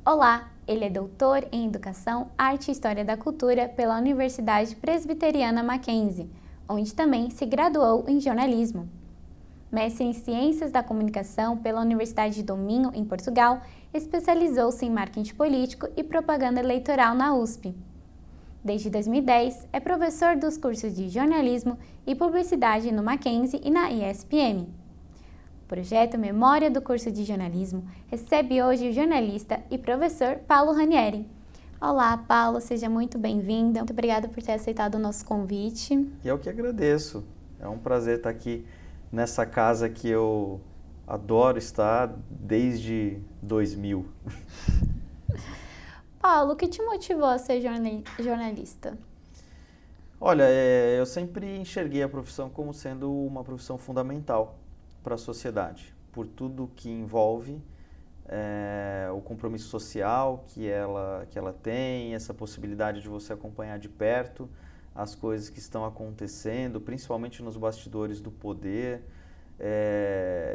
Olá, ele é doutor em Educação, Arte e História da Cultura pela Universidade Presbiteriana Mackenzie, onde também se graduou em jornalismo. Mestre em Ciências da Comunicação pela Universidade do Minho, em Portugal, especializou-se em marketing político e propaganda eleitoral na USP. Desde 2010, é professor dos cursos de jornalismo e publicidade no Mackenzie e na ESPM. O projeto Memória do Curso de Jornalismo recebe hoje o jornalista e professor Paulo Ranieri. Olá, Paulo, seja muito bem-vindo. Muito obrigada por ter aceitado o nosso convite. E eu que agradeço. É um prazer estar aqui nessa casa que eu adoro estar desde 2000. Paulo, o que te motivou a ser jornalista? Olha, eu sempre enxerguei a profissão como sendo uma profissão fundamental para a sociedade, por tudo que envolve o compromisso social que ela tem, essa possibilidade de você acompanhar de perto as coisas que estão acontecendo, principalmente nos bastidores do poder.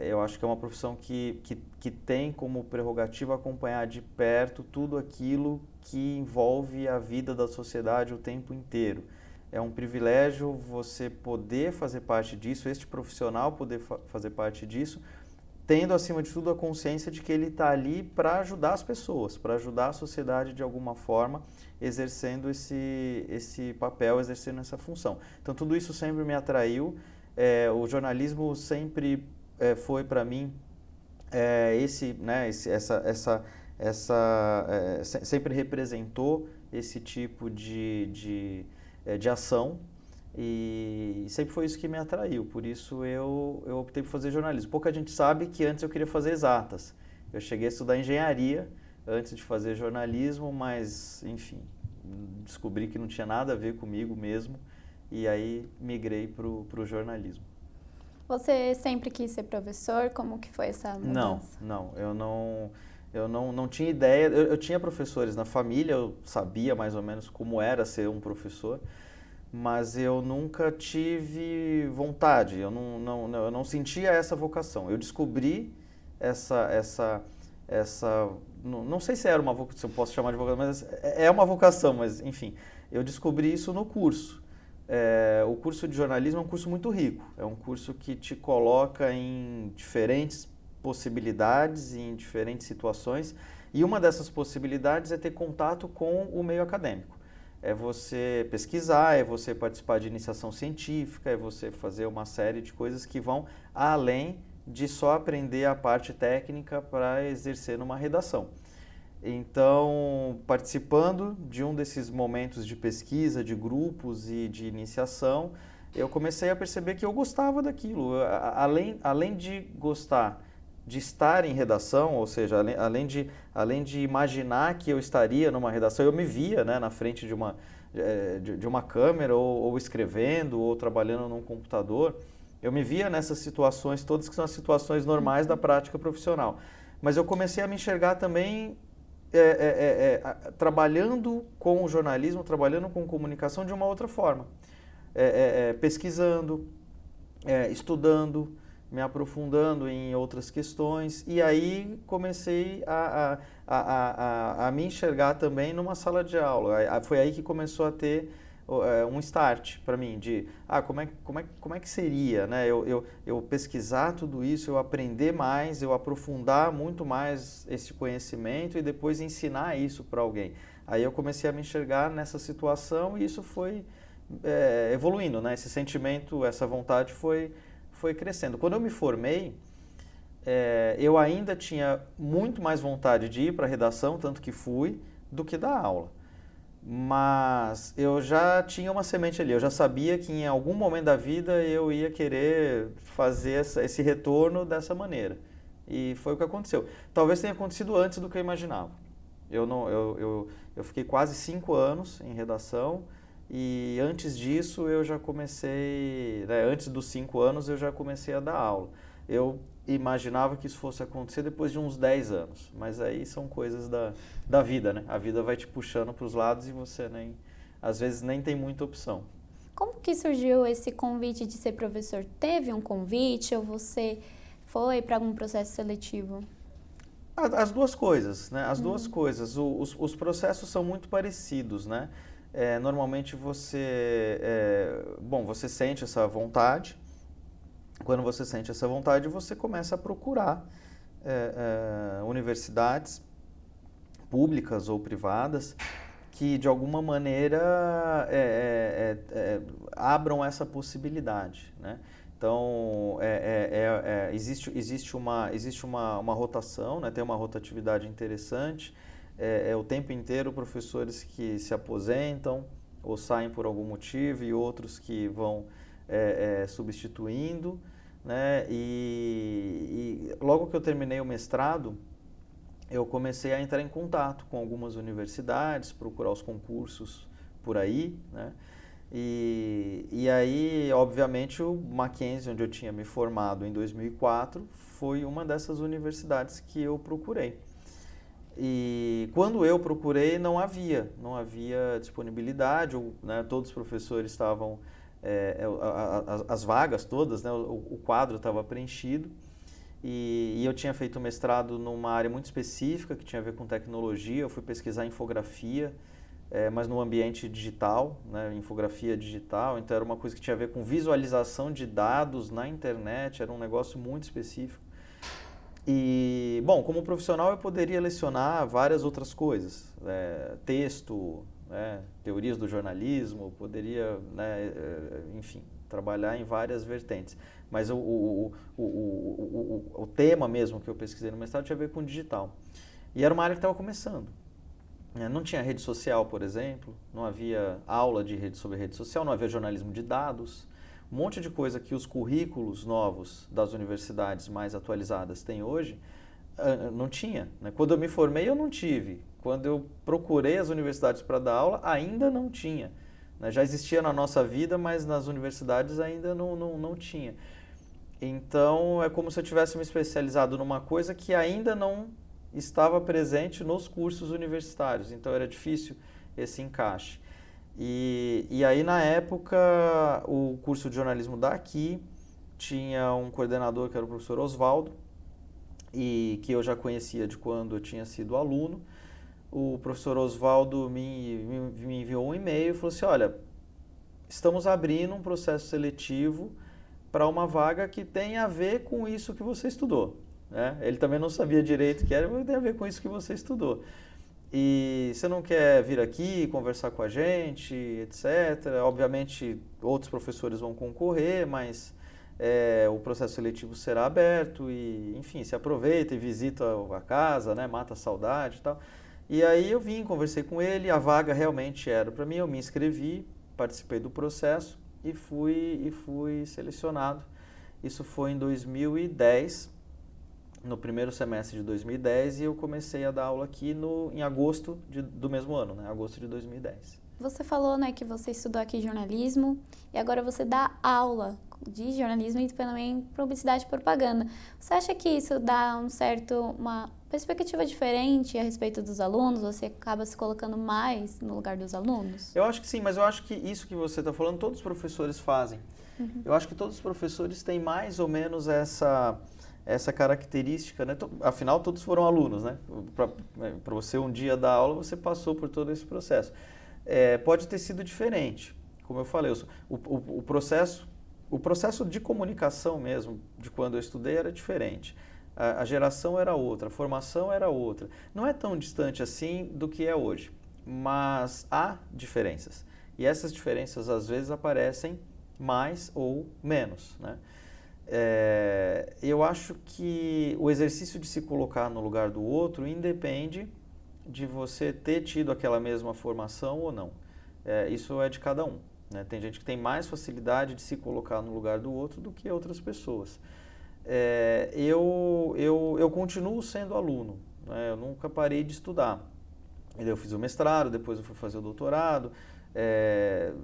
Eu acho que é uma profissão que tem como prerrogativa acompanhar de perto tudo aquilo que envolve a vida da sociedade o tempo inteiro. É um privilégio você poder fazer parte disso, este profissional poder fazer parte disso, tendo acima de tudo a consciência de que ele está ali para ajudar as pessoas, para ajudar a sociedade de alguma forma, exercendo esse papel, exercendo essa função. Então tudo isso sempre me atraiu. O jornalismo sempre foi para mim sempre representou esse tipo de ação e sempre foi isso que me atraiu. Por isso eu optei por fazer jornalismo. Pouca gente sabe que antes eu queria fazer exatas. Eu cheguei a estudar engenharia antes de fazer jornalismo, mas enfim, descobri que não tinha nada a ver comigo mesmo. E aí migrei para o jornalismo. Você sempre quis ser professor? Como que foi essa mudança? Eu não tinha ideia. Eu tinha professores na família, eu sabia mais ou menos como era ser um professor, mas eu nunca tive vontade, eu não sentia essa vocação. Eu descobri não sei se era uma vocação, se eu posso chamar de vocação, mas é uma vocação, mas enfim, eu descobri isso no curso. O curso de jornalismo é um curso muito rico, é um curso que te coloca em diferentes possibilidades, em diferentes situações, e uma dessas possibilidades é ter contato com o meio acadêmico. É você pesquisar, é você participar de iniciação científica, é você fazer uma série de coisas que vão além de só aprender a parte técnica para exercer numa redação. Então, participando de um desses momentos de pesquisa, de grupos e de iniciação, eu comecei a perceber que eu gostava daquilo. Além de gostar de estar em redação, ou seja, além de imaginar que eu estaria numa redação, eu me via, né, na frente de uma câmera, ou escrevendo, ou trabalhando num computador. Eu me via nessas situações, todas que são as situações normais da prática profissional. Mas eu comecei a me enxergar também trabalhando com o jornalismo, trabalhando com comunicação de uma outra forma. Pesquisando, estudando, me aprofundando em outras questões, e aí comecei a me enxergar também numa sala de aula. Foi aí que começou a ter um start para mim de como é que seria, né? Eu pesquisar tudo isso, eu aprender mais, eu aprofundar muito mais esse conhecimento e depois ensinar isso para alguém. Aí eu comecei a me enxergar nessa situação e isso foi evoluindo, né? Esse sentimento, essa vontade foi crescendo. Quando eu me formei, eu ainda tinha muito mais vontade de ir para a redação, tanto que fui, do que dar aula. Mas eu já tinha uma semente ali, eu já sabia que em algum momento da vida eu ia querer fazer esse retorno dessa maneira. E foi o que aconteceu. Talvez tenha acontecido antes do que eu imaginava. Eu fiquei quase 5 anos em redação e antes disso eu já comecei, né, antes dos 5 anos eu já comecei a dar aula. Eu imaginava que isso fosse acontecer depois de uns 10 anos, mas aí são coisas da vida, né? A vida vai te puxando para os lados e você às vezes nem tem muita opção. Como que surgiu esse convite de ser professor? Teve um convite ou você foi para algum processo seletivo? As duas coisas, né? As duas coisas. Os processos são muito parecidos, né? Normalmente você sente essa vontade. Quando você sente essa vontade, você começa a procurar universidades públicas ou privadas que, de alguma maneira, abram essa possibilidade, né? Então, existe uma rotação, né? Tem uma rotatividade interessante. O tempo inteiro professores que se aposentam ou saem por algum motivo e outros que vão substituindo, né? E logo que eu terminei o mestrado, eu comecei a entrar em contato com algumas universidades, procurar os concursos por aí, né? E aí, obviamente, o Mackenzie, onde eu tinha me formado em 2004, foi uma dessas universidades que eu procurei. E quando eu procurei, não havia disponibilidade, né? Todos os professores estavam, as vagas todas, né? O quadro estava preenchido. E eu tinha feito mestrado numa área muito específica, que tinha a ver com tecnologia. Eu fui pesquisar infografia, mas no ambiente digital, né? Infografia digital. Então era uma coisa que tinha a ver com visualização de dados na internet, era um negócio muito específico. E, bom, como profissional eu poderia lecionar várias outras coisas, texto, teorias do jornalismo, poderia, né, enfim, trabalhar em várias vertentes. Mas o tema mesmo que eu pesquisei no mestrado tinha a ver com digital. E era uma área que estava começando. Não tinha rede social, por exemplo, não havia aula sobre rede social, não havia jornalismo de dados. Um monte de coisa que os currículos novos das universidades mais atualizadas têm hoje, não tinha, né? Quando eu me formei, eu não tive. Quando eu procurei as universidades para dar aula, ainda não tinha, né? Já existia na nossa vida, mas nas universidades ainda não tinha. Então, é como se eu tivesse me especializado numa coisa que ainda não estava presente nos cursos universitários. Então, era difícil esse encaixe. E aí, na época, o curso de jornalismo daqui tinha um coordenador que era o professor Oswaldo, e que eu já conhecia de quando eu tinha sido aluno. O professor Oswaldo me enviou um e-mail e falou assim: olha, estamos abrindo um processo seletivo para uma vaga que tem a ver com isso que você estudou, né? Ele também não sabia direito o que era, mas tem a ver com isso que você estudou. E você não quer vir aqui conversar com a gente, etc. Obviamente, outros professores vão concorrer, mas o processo seletivo será aberto e, enfim, se aproveita e visita a casa, né? Mata a saudade e tal. E aí eu vim, conversei com ele, a vaga realmente era para mim, eu me inscrevi, participei do processo e fui selecionado. Isso foi em 2010. No primeiro semestre de 2010, e eu comecei a dar aula aqui em agosto do mesmo ano, né? Agosto de 2010. Você falou, né, que você estudou aqui jornalismo e agora você dá aula de jornalismo e também publicidade e propaganda. Você acha que isso dá uma perspectiva diferente a respeito dos alunos? Você acaba se colocando mais no lugar dos alunos? Eu acho que sim, mas eu acho que isso que você está falando, todos os professores fazem. Uhum. Eu acho que todos os professores têm mais ou menos essa característica, né? Afinal, todos foram alunos, né? Para você um dia dar aula, você passou por todo esse processo. Pode ter sido diferente, como eu falei, o processo de comunicação mesmo, de quando eu estudei, era diferente. A geração era outra, a formação era outra. Não é tão distante assim do que é hoje, mas há diferenças. E essas diferenças, às vezes, aparecem mais ou menos, né? Eu acho que o exercício de se colocar no lugar do outro independe de você ter tido aquela mesma formação ou não. Isso é de cada um, né? Tem gente que tem mais facilidade de se colocar no lugar do outro do que outras pessoas. Eu continuo sendo aluno, né? Eu nunca parei de estudar. Eu fiz o mestrado, depois eu fui fazer o doutorado,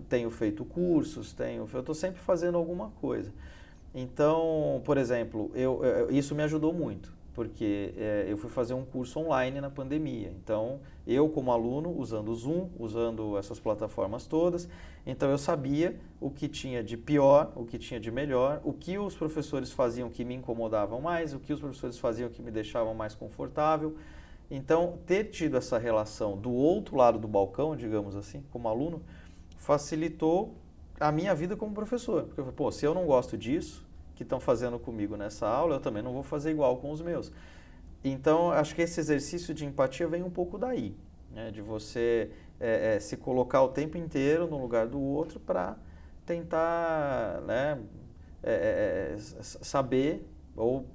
tenho feito cursos, eu estou sempre fazendo alguma coisa. Então, por exemplo, isso me ajudou muito, porque eu fui fazer um curso online na pandemia. Então, eu como aluno, usando o Zoom, usando essas plataformas todas, então eu sabia o que tinha de pior, o que tinha de melhor, o que os professores faziam que me incomodavam mais, o que os professores faziam que me deixavam mais confortável. Então, ter tido essa relação do outro lado do balcão, digamos assim, como aluno, facilitou a minha vida como professor. Porque eu falei, pô, se eu não gosto disso que estão fazendo comigo nessa aula, eu também não vou fazer igual com os meus. Então, acho que esse exercício de empatia vem um pouco daí, né? De você se colocar o tempo inteiro no lugar do outro para tentar, né, saber ou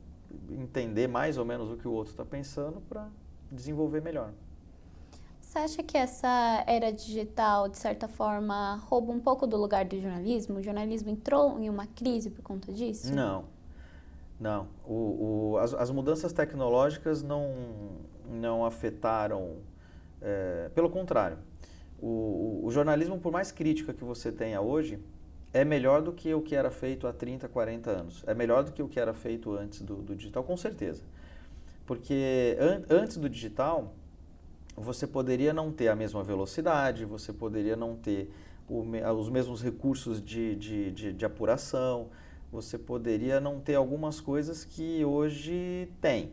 entender mais ou menos o que o outro está pensando para desenvolver melhor. Você acha que essa era digital, de certa forma, rouba um pouco do lugar do jornalismo? O jornalismo entrou em uma crise por conta disso? Não. As mudanças tecnológicas não afetaram, pelo contrário. O jornalismo, por mais crítica que você tenha hoje, é melhor do que o que era feito há 30, 40 anos. É melhor do que o que era feito antes do digital, com certeza. Porque antes do digital, você poderia não ter a mesma velocidade, você poderia não ter os mesmos recursos de apuração, você poderia não ter algumas coisas que hoje tem.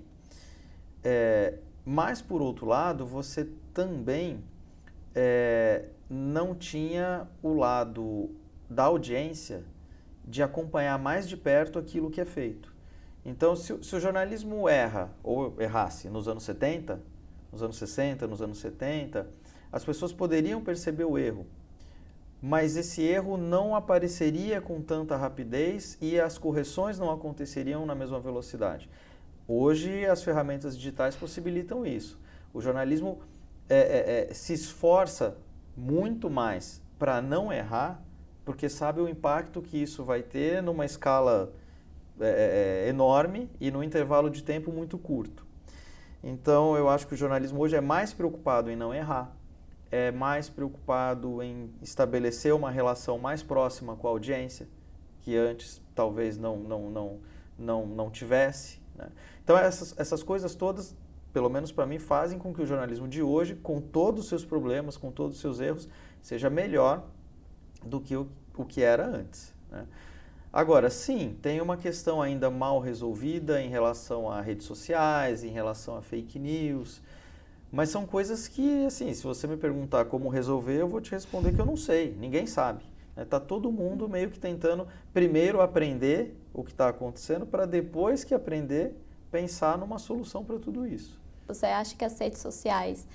Mas, por outro lado, você também não tinha o lado da audiência de acompanhar mais de perto aquilo que é feito. Então, se o jornalismo erra, ou errasse nos anos 70, nos anos 60, nos anos 70, as pessoas poderiam perceber o erro, mas esse erro não apareceria com tanta rapidez e as correções não aconteceriam na mesma velocidade. Hoje, as ferramentas digitais possibilitam isso. O jornalismo se esforça muito mais para não errar, porque sabe o impacto que isso vai ter numa escala enorme e num intervalo de tempo muito curto. Então, eu acho que o jornalismo hoje é mais preocupado em não errar, é mais preocupado em estabelecer uma relação mais próxima com a audiência, que antes talvez não tivesse, né? Então, essas coisas todas, pelo menos para mim, fazem com que o jornalismo de hoje, com todos os seus problemas, com todos os seus erros, seja melhor do que o que era antes, né? Agora, sim, tem uma questão ainda mal resolvida em relação a redes sociais, em relação a fake news, mas são coisas que, assim, se você me perguntar como resolver, eu vou te responder que eu não sei, ninguém sabe. Está todo mundo meio que tentando primeiro aprender o que está acontecendo para depois que aprender, pensar numa solução para tudo isso. Você acha que as redes sociais,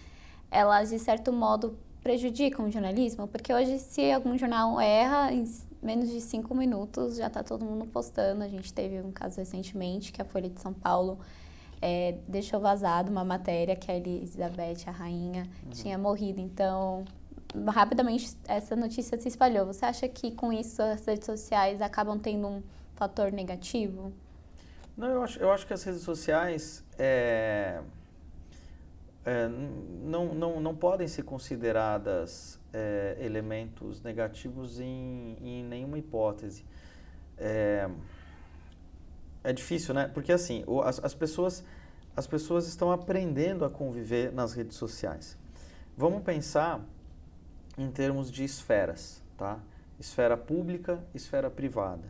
elas de certo modo prejudicam o jornalismo? Porque hoje, se algum jornal erra, em menos de 5 minutos já está todo mundo postando. A gente teve um caso recentemente que a Folha de São Paulo deixou vazado uma matéria que a Elizabeth, a rainha, tinha morrido. Então, rapidamente essa notícia se espalhou. Você acha que com isso as redes sociais acabam tendo um fator negativo? Não, eu acho que as redes sociais não podem ser consideradas elementos negativos em nenhuma hipótese. É difícil, né? Porque assim, as pessoas estão aprendendo a conviver nas redes sociais. Vamos pensar em termos de esferas, tá? Esfera pública, esfera privada.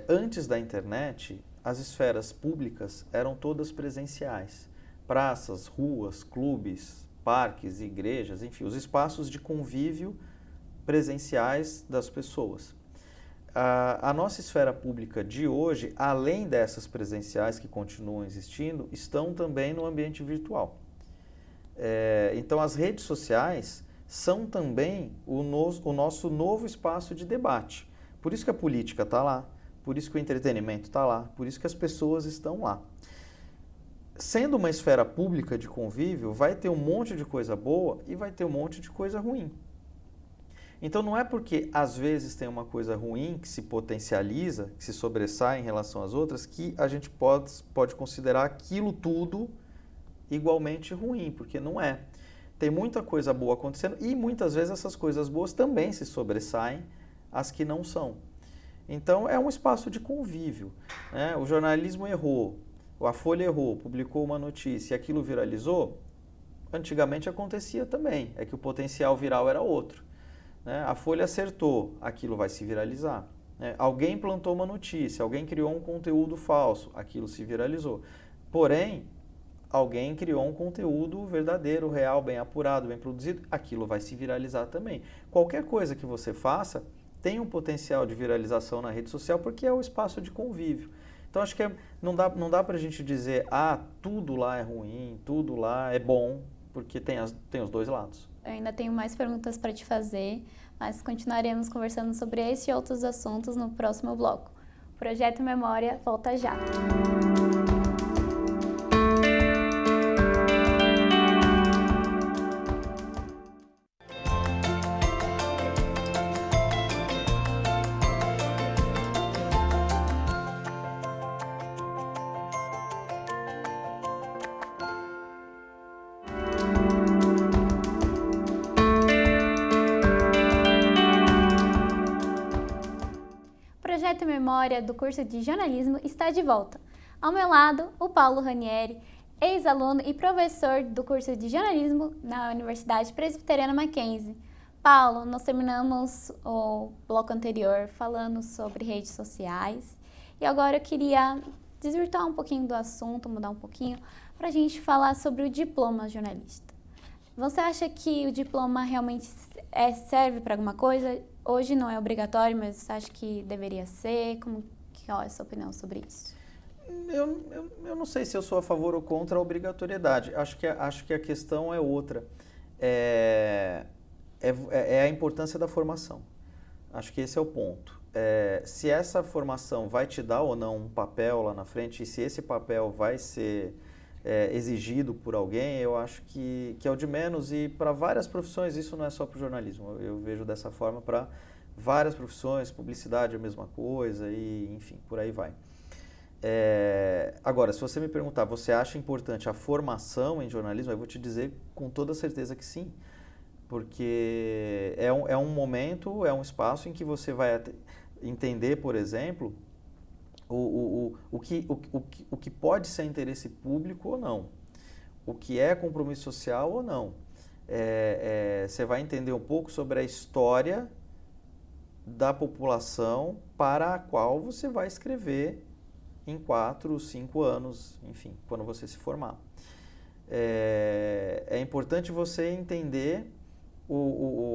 Antes da internet, as esferas públicas eram todas presenciais. Praças, ruas, clubes, parques, igrejas, enfim, os espaços de convívio presenciais das pessoas. A nossa esfera pública de hoje, além dessas presenciais que continuam existindo, estão também no ambiente virtual. Então, as redes sociais são também o nosso novo espaço de debate. Por isso que a política está lá, por isso que o entretenimento está lá, por isso que as pessoas estão lá. Sendo uma esfera pública de convívio, vai ter um monte de coisa boa e vai ter um monte de coisa ruim. Então, não é porque às vezes tem uma coisa ruim que se potencializa, que se sobressai em relação às outras, que a gente pode considerar aquilo tudo igualmente ruim, porque não é. Tem muita coisa boa acontecendo e muitas vezes essas coisas boas também se sobressaem às que não são. Então, é um espaço de convívio, né? O jornalismo errou. a Folha errou, publicou uma notícia e aquilo viralizou, antigamente acontecia também, é que o potencial viral era outro. Né? A Folha acertou, aquilo vai se viralizar. Né? Alguém plantou uma notícia, alguém criou um conteúdo falso, aquilo se viralizou. Porém, alguém criou um conteúdo verdadeiro, real, bem apurado, bem produzido, aquilo vai se viralizar também. Qualquer coisa que você faça tem um potencial de viralização na rede social porque é o espaço de convívio. Então, acho que não dá para a gente dizer, tudo lá é ruim, tudo lá é bom, porque tem os dois lados. Eu ainda tenho mais perguntas para te fazer, mas continuaremos conversando sobre esse e outros assuntos no próximo bloco. O Projeto Memória volta já. O Projeto Memória do curso de jornalismo está de volta. Ao meu lado, o Paulo Ranieri, ex-aluno e professor do curso de jornalismo na Universidade Presbiteriana Mackenzie. Paulo, nós terminamos o bloco anterior falando sobre redes sociais e agora eu queria desvirtuar um pouquinho do assunto, mudar um pouquinho, para a gente falar sobre o diploma jornalista. Você acha que o diploma realmente serve para alguma coisa? Hoje não é obrigatório, mas você acha que deveria ser? Qual é a sua opinião sobre isso? Eu não sei se eu sou a favor ou contra a obrigatoriedade. Acho que a questão é outra. É a importância da formação. Acho que esse é o ponto. Se essa formação vai te dar ou não um papel lá na frente, e se esse papel vai ser exigido por alguém, eu acho que é o de menos, e para várias profissões, isso não é só para o jornalismo, eu vejo dessa forma para várias profissões, publicidade é a mesma coisa, e enfim, por aí vai. Agora, se você me perguntar, você acha importante a formação em jornalismo, eu vou te dizer com toda certeza que sim, porque é um momento, é um espaço em que você vai entender, por exemplo, o que pode ser interesse público ou não, o que é compromisso social ou não. Você vai entender um pouco sobre a história da população para a qual você vai escrever em 4, 5 anos, enfim, quando você se formar. É importante você entender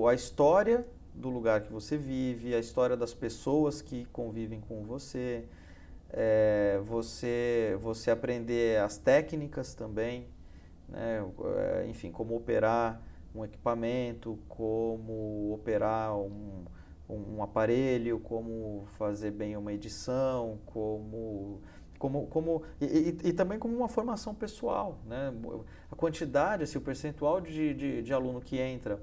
a história do lugar que você vive, a história das pessoas que convivem com você, você aprender as técnicas também, né? Enfim, como operar um equipamento, como operar um aparelho, como fazer bem uma edição, e também como uma formação pessoal, né? A quantidade, assim, o percentual de aluno que entra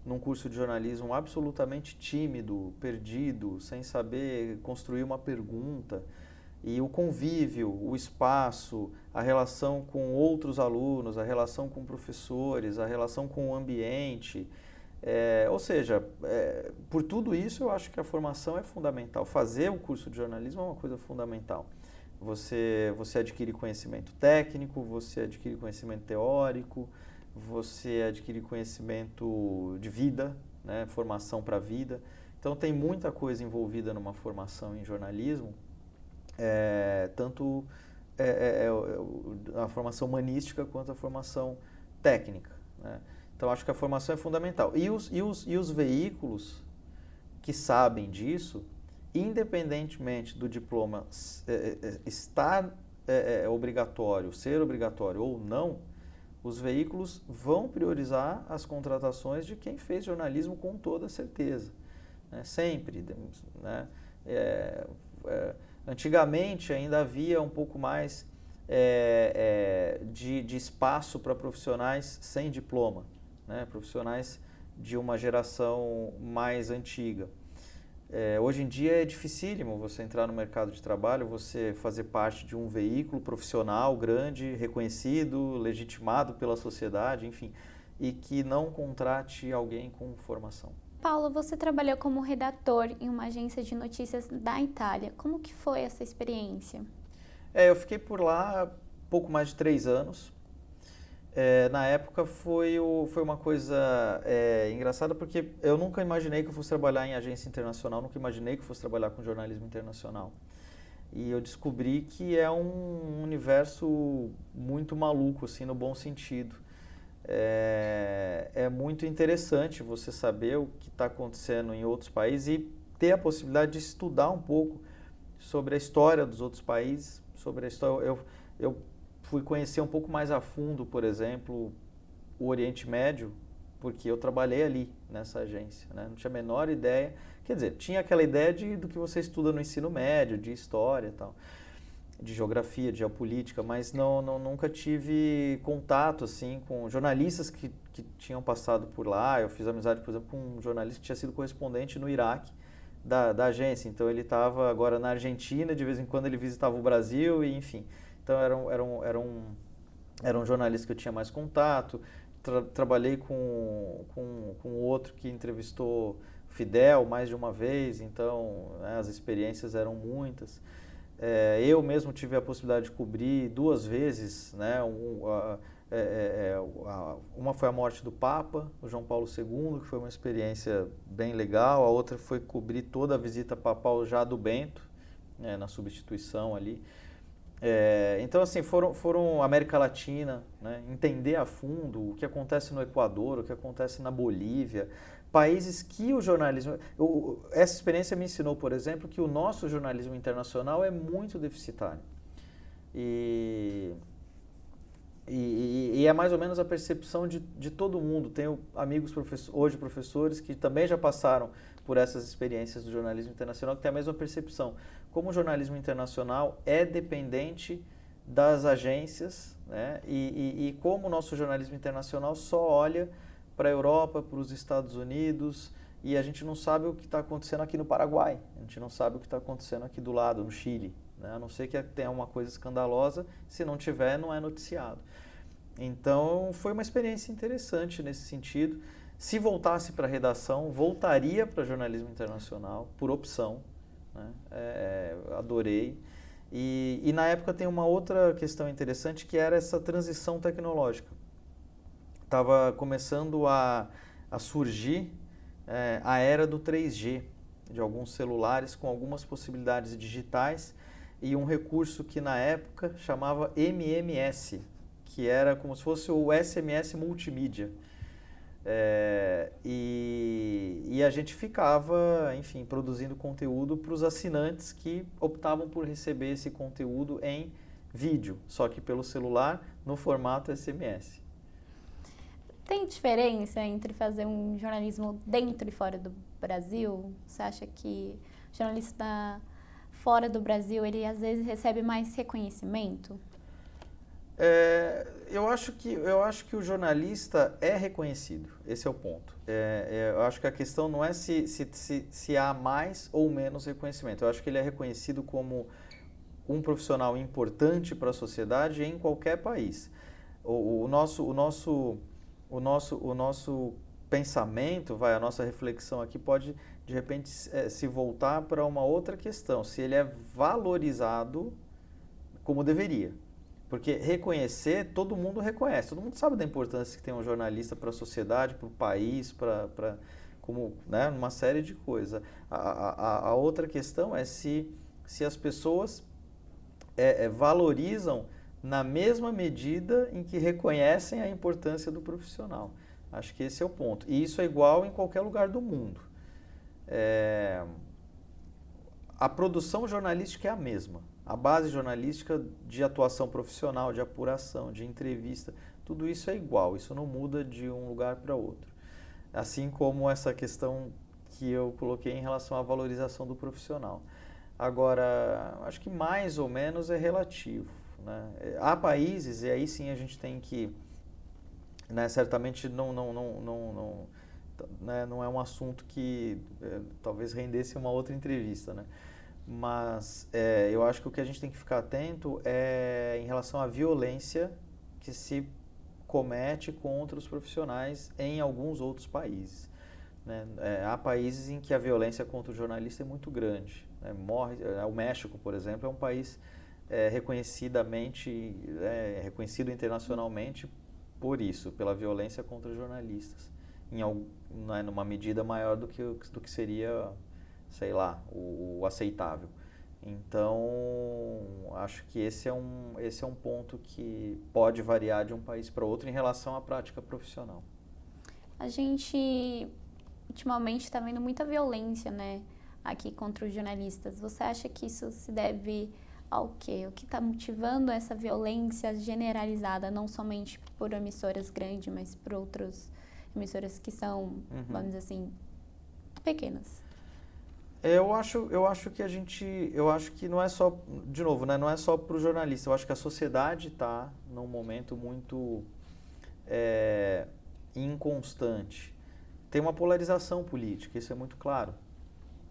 num curso de jornalismo absolutamente tímido, perdido, sem saber construir uma pergunta, e o convívio, o espaço, a relação com outros alunos, a relação com professores, a relação com o ambiente, ou seja, por tudo isso eu acho que a formação é fundamental. Fazer o curso de jornalismo é uma coisa fundamental. Você adquire conhecimento técnico, você adquire conhecimento teórico, você adquire conhecimento de vida, né? Formação para a vida. Então tem muita coisa envolvida numa formação em jornalismo, tanto a formação humanística quanto a formação técnica, né? Então acho que a formação é fundamental. E os veículos que sabem disso, independentemente do diploma estar obrigatório, ser obrigatório ou não, os veículos vão priorizar as contratações de quem fez jornalismo com toda certeza, né? Sempre, né? Antigamente ainda havia um pouco mais de espaço para profissionais sem diploma, né? Profissionais de uma geração mais antiga. Hoje em dia é dificílimo você entrar no mercado de trabalho, você fazer parte de um veículo profissional grande, reconhecido, legitimado pela sociedade, enfim, e que não contrate alguém com formação. Paulo, você trabalhou como redator em uma agência de notícias da Itália. Como que foi essa experiência? Eu fiquei por lá pouco mais de 3 anos. Na época foi uma coisa engraçada, porque eu nunca imaginei que eu fosse trabalhar em agência internacional, nunca imaginei que eu fosse trabalhar com jornalismo internacional. E eu descobri que é um universo muito maluco, assim, no bom sentido. É muito interessante você saber o que está acontecendo em outros países e ter a possibilidade de estudar um pouco sobre a história dos outros países, sobre a história. Eu fui conhecer um pouco mais a fundo, por exemplo, o Oriente Médio, porque eu trabalhei ali nessa agência, né? Não tinha a menor ideia, quer dizer, tinha aquela ideia do que você estuda no ensino médio, de história e tal, de geografia, de geopolítica, mas nunca tive contato assim com jornalistas que tinham passado por lá. Eu fiz amizade, por exemplo, com um jornalista que tinha sido correspondente no Iraque da agência, então ele estava agora na Argentina, de vez em quando ele visitava o Brasil, e enfim. Então era um jornalista que eu tinha mais contato. Trabalhei com outro que entrevistou Fidel mais de uma vez, então, né, as experiências eram muitas. Eu mesmo tive a possibilidade de cobrir 2 vezes, né, uma foi a morte do Papa, o João Paulo II, que foi uma experiência bem legal. A outra foi cobrir toda a visita papal já do Bento, né, na substituição ali. Então, assim, foram América Latina, né, entender a fundo o que acontece no Equador, o que acontece na Bolívia, países que o jornalismo... Essa experiência me ensinou, por exemplo, que o nosso jornalismo internacional é muito deficitário. E é mais ou menos a percepção de todo mundo. Tenho amigos hoje professores que também já passaram por essas experiências do jornalismo internacional, que têm a mesma percepção. Como o jornalismo internacional é dependente das agências, né? E como o nosso jornalismo internacional só olha para a Europa, para os Estados Unidos, e a gente não sabe o que está acontecendo aqui no Paraguai, a gente não sabe o que está acontecendo aqui do lado, no Chile, né? A não ser que tenha uma coisa escandalosa, se não tiver, não é noticiado. Então, foi uma experiência interessante nesse sentido. Se voltasse para a redação, voltaria para jornalismo internacional, por opção, né? Adorei. E na época tem uma outra questão interessante, que era essa transição tecnológica. Estava começando a surgir a era do 3G, de alguns celulares com algumas possibilidades digitais e um recurso que na época chamava MMS, que era como se fosse o SMS multimídia. E a gente ficava, enfim, produzindo conteúdo para os assinantes que optavam por receber esse conteúdo em vídeo, só que pelo celular, no formato SMS. Tem diferença entre fazer um jornalismo dentro e fora do Brasil? Você acha que o jornalista fora do Brasil, ele às vezes recebe mais reconhecimento? Eu acho que o jornalista é reconhecido, esse é o ponto. Eu acho que a questão não é se há mais ou menos reconhecimento. Eu acho que ele é reconhecido como um profissional importante para a sociedade em qualquer país. O nosso pensamento, a nossa reflexão aqui pode, de repente, se voltar para uma outra questão, se ele é valorizado como deveria. Porque reconhecer, todo mundo reconhece, todo mundo sabe da importância que tem um jornalista para a sociedade, para o país, como, né, uma série de coisas. A outra questão é se as pessoas valorizam na mesma medida em que reconhecem a importância do profissional. Acho que esse é o ponto. E isso é igual em qualquer lugar do mundo. A produção jornalística é a mesma. A base jornalística de atuação profissional, de apuração, de entrevista, tudo isso é igual, isso não muda de um lugar para outro. Assim como essa questão que eu coloquei em relação à valorização do profissional. Agora, acho que mais ou menos é relativo, né? Há países, e aí sim a gente tem que, né, certamente não é um assunto que talvez rendesse uma outra entrevista, né? Mas eu acho que o que a gente tem que ficar atento é em relação à violência que se comete contra os profissionais em alguns outros países, né? Há países em que a violência contra o jornalista é muito grande, né? O México, por exemplo, é um país reconhecido internacionalmente por isso, pela violência contra jornalistas, numa medida maior do que seria, sei lá, o aceitável. Então, acho que esse é um ponto que pode variar de um país para outro em relação à prática profissional. A gente, ultimamente, está vendo muita violência, né, aqui contra os jornalistas. Você acha que isso se deve ao quê? O que está motivando essa violência generalizada, não somente por emissoras grandes, mas por outras emissoras que são, vamos dizer assim, pequenas? Eu acho que não é só, de novo, né, não é só para o jornalista. Eu acho que a sociedade está num momento muito inconstante. Tem uma polarização política, isso é muito claro.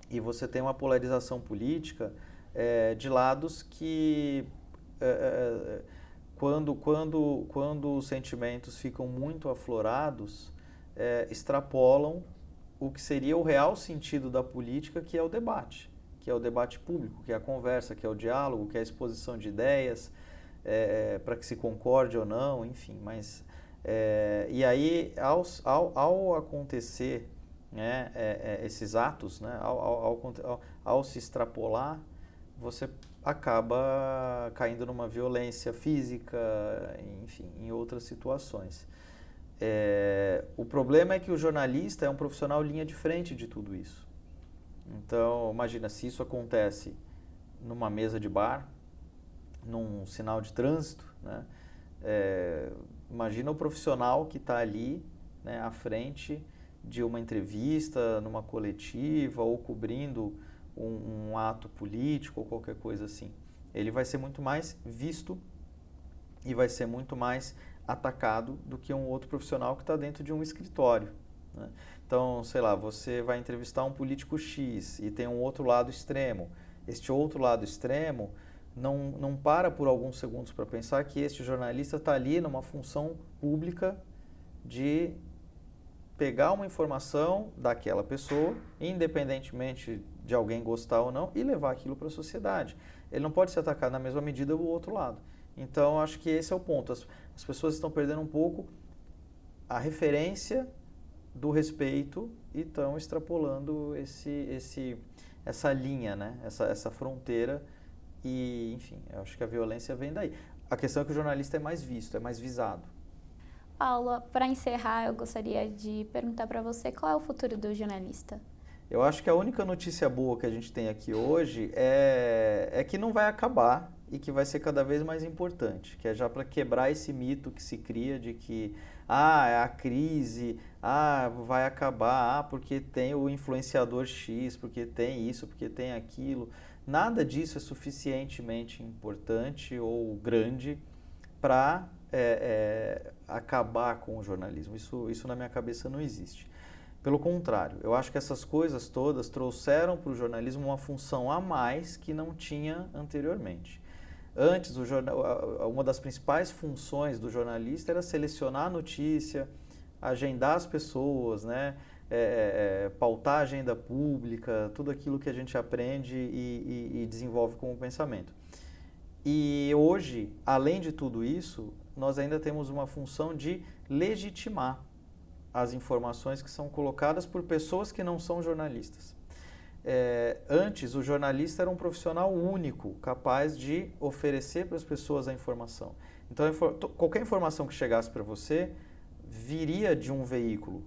E você tem uma polarização política de lados que, quando os sentimentos ficam muito aflorados, extrapolam o que seria o real sentido da política, que é o debate público, que é a conversa, que é o diálogo, que é a exposição de ideias, para que se concorde ou não, enfim. Mas, e aí, ao acontecer, né, esses atos, né, ao se extrapolar, você acaba caindo numa violência física, enfim, em outras situações. O problema é que o jornalista é um profissional linha de frente de tudo isso. Então, imagina, se isso acontece numa mesa de bar, num sinal de trânsito, né? Imagina o profissional que está ali, né, à frente de uma entrevista, numa coletiva ou cobrindo um ato político ou qualquer coisa assim. Ele vai ser muito mais visto e vai ser muito mais atacado do que um outro profissional que está dentro de um escritório, né? Então, sei lá, você vai entrevistar um político X e tem um outro lado extremo. Este outro lado extremo não para por alguns segundos para pensar que este jornalista está ali numa função pública de pegar uma informação daquela pessoa, independentemente de alguém gostar ou não, e levar aquilo para a sociedade. Ele não pode ser atacado na mesma medida do outro lado. Então, acho que esse é o ponto. As pessoas estão perdendo um pouco a referência do respeito e estão extrapolando essa linha, né? Essa fronteira. E, enfim, eu acho que a violência vem daí. A questão é que o jornalista é mais visto, é mais visado. Paula, para encerrar, eu gostaria de perguntar para você qual é o futuro do jornalista? Eu acho que a única notícia boa que a gente tem aqui hoje é que não vai acabar e que vai ser cada vez mais importante, que é já para quebrar esse mito que se cria de que é a crise, vai acabar, porque tem o influenciador X, porque tem isso, porque tem aquilo. Nada disso é suficientemente importante ou grande para acabar com o jornalismo. Isso na minha cabeça não existe. Pelo contrário, eu acho que essas coisas todas trouxeram para o jornalismo uma função a mais que não tinha anteriormente. Antes, uma das principais funções do jornalista era selecionar a notícia, agendar as pessoas, né? Pautar a agenda pública, tudo aquilo que a gente aprende e desenvolve como pensamento. E hoje, além de tudo isso, nós ainda temos uma função de legitimar as informações que são colocadas por pessoas que não são jornalistas. Antes, o jornalista era um profissional único, capaz de oferecer para as pessoas a informação. Então, qualquer informação que chegasse para você viria de um veículo.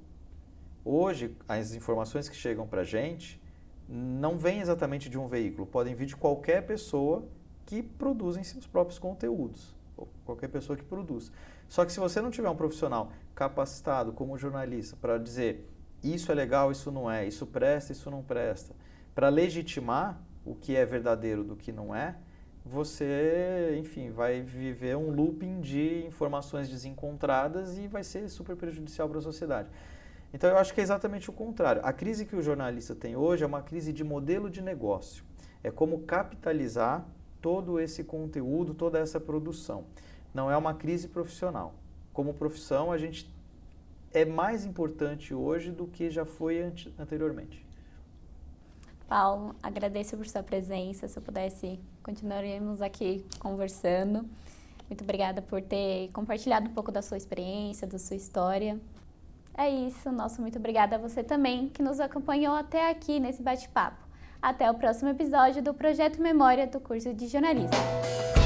Hoje, as informações que chegam para a gente não vêm exatamente de um veículo, podem vir de qualquer pessoa que produzem seus próprios conteúdos, ou qualquer pessoa que produz. Só que se você não tiver um profissional capacitado como jornalista para dizer isso é legal, isso não é, isso presta, isso não presta, para legitimar o que é verdadeiro do que não é, você, enfim, vai viver um looping de informações desencontradas e vai ser super prejudicial para a sociedade. Então eu acho que é exatamente o contrário. A crise que o jornalista tem hoje é uma crise de modelo de negócio. É como capitalizar todo esse conteúdo, toda essa produção. Não é uma crise profissional. Como profissão, a gente é mais importante hoje do que já foi anteriormente. Paulo, agradeço por sua presença. Se eu pudesse, continuaríamos aqui conversando. Muito obrigada por ter compartilhado um pouco da sua experiência, da sua história. É isso, nosso muito obrigada a você também que nos acompanhou até aqui nesse bate-papo. Até o próximo episódio do Projeto Memória do curso de jornalismo.